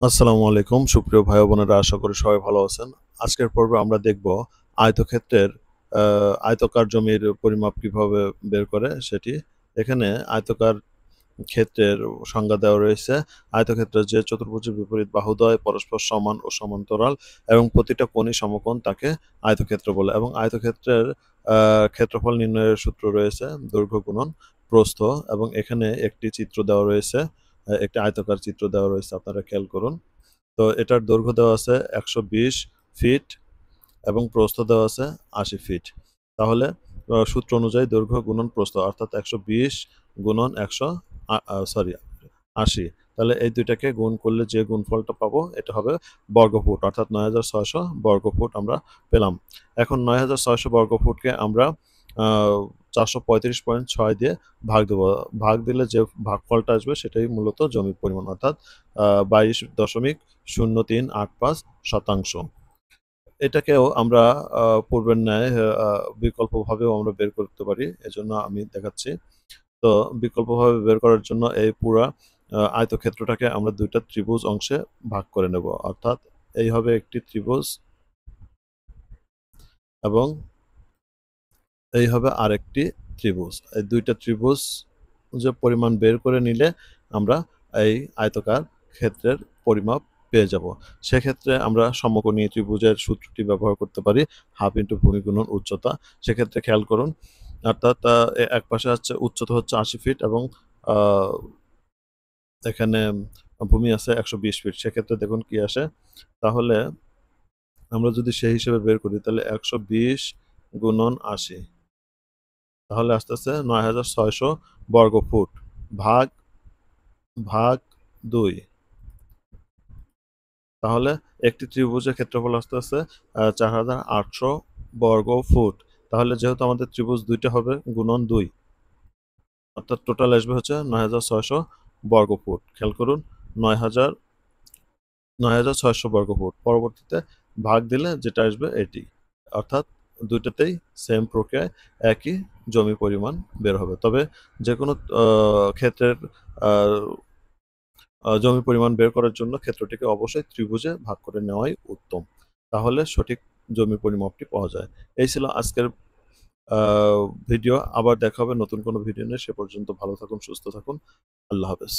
আসসালামু আলাইকুম সুপ্রিয় ভাই ও বোনেরা, আশা করি সবাই ভালো আছেন। আজকের পর্বে আমরা দেখব আয়তক্ষেত্রের আয়তকার জমির পরিমাপ কিভাবে বের করে সেটি। এখানে আয়তকার ক্ষেত্রের সংজ্ঞা দেওয়া রয়েছে। আয়তক্ষেত্রের যে চতুর্ভুজের বিপরীত বাহুদ্বয় পরস্পর সমান ও সমান্তরাল এবং প্রতিটা কোণই সমকোণ তাকে আয়তক্ষেত্র বলে। এবং আয়তক্ষেত্রের ক্ষেত্রফল নির্ণয়ের সূত্র রয়েছে দৈর্ঘ্য গুণন প্রস্থ। এবং এখানে একটি চিত্র দেওয়া রয়েছে, একটি আয়তকার চিত্র দেওয়া রয়েছে, আপনারা খেয়াল করুন। তো এটার দৈর্ঘ্য দেওয়া আছে ১২০ ফিট এবং প্রস্থ দেওয়া আছে ৮০ ফিট। তাহলে সূত্র অনুযায়ী দৈর্ঘ্য গুণন প্রস্থ অর্থাৎ ১২০ গুণন ৮০। তাহলে এই দুইটাকে গুণ করলে যে গুণফলটা পাবো এটা হবে বর্গফুট, অর্থাৎ ৯৬০০ বর্গফুট আমরা পেলাম। এখন ৯৬০০ বর্গফুটকে আমরা ৪৩৫.৬ দিয়ে ভাগ দেবো। ভাগ দিলে যে ভাগফলটা আসবে সেটাই মূলত জমির পরিমাণ, অর্থাৎ ২২.০৩৮৫%। এটাকেও আমরা পূর্বের ন্যায় বিকল্পভাবেও আমরা বের করতে পারি। এজন্য আমি দেখাচ্ছি। তো বিকল্পভাবে বের করার জন্য এই পুরা আয়তক্ষেত্রটাকে আমরা ২ টা ত্রিভুজ অংশে ভাগ করে নেব। অর্থাৎ এই হবে একটি ত্রিভুজ এবং এই হবে আরেকটি ত্রিভুজ। এই ২ টা ত্রিভুজ যে পরিমাণ বের করে নিলে আমরা এই আয়তকার ক্ষেত্রের পরিমাপ পেয়ে যাব। সেক্ষেত্রে আমরা সমকোণী ত্রিভুজের সূত্রটি ব্যবহার করতে পারি, হাফ ইনটু ভূমি গুণন উচ্চতা। সেক্ষেত্রে খেয়াল করুন, অর্থাৎ এক পাশে হচ্ছে উচ্চতা হচ্ছে ৮০ ফিট এবং আ এখানে ভূমি আছে ১২০ ফিট। সেক্ষেত্রে দেখুন কি আসে? তাহলে আমরা যদি সেই হিসেবে বের করি তাহলে ১২০ গুণন ৮০, তাহলে আসতেছে ৯৬০০ বর্গফুট ভাগ ভাগ ২। তাহলে একটি ত্রিভুজের ক্ষেত্রফল আসতেছে ৪৮০০ বর্গফুট। তাহলে যেহেতু আমাদের ত্রিভুজ ২ টা হবে গুণন ২, অর্থাৎ টোটাল আসবে হচ্ছে ৯৬০০ বর্গফুট। খেয়াল করুন, ৯০০০ ৯৬০০ বর্গফুট। পরবর্তীতে ভাগ দিলে যেটা আসবে এটি। অর্থাৎ ২ টাতেই সেম প্রক্রিয়ায় একই জমি পরিমাণ বের হবে। তবে যেকোনো ক্ষেত্রের আ জমি পরিমাণ বের করার জন্য ক্ষেত্রটিকে অবশ্যই ত্রিভুজে ভাগ করে নেওয়াই উত্তম। তাহলে সঠিক জমির পরিমাপটি পাওয়া যায়। এই ছিল আজকের আ ভিডিও। আবার দেখা হবে নতুন কোনো ভিডিও নিয়ে। সে পর্যন্ত ভালো থাকুন, সুস্থ থাকুন। আল্লাহ হাফেজ।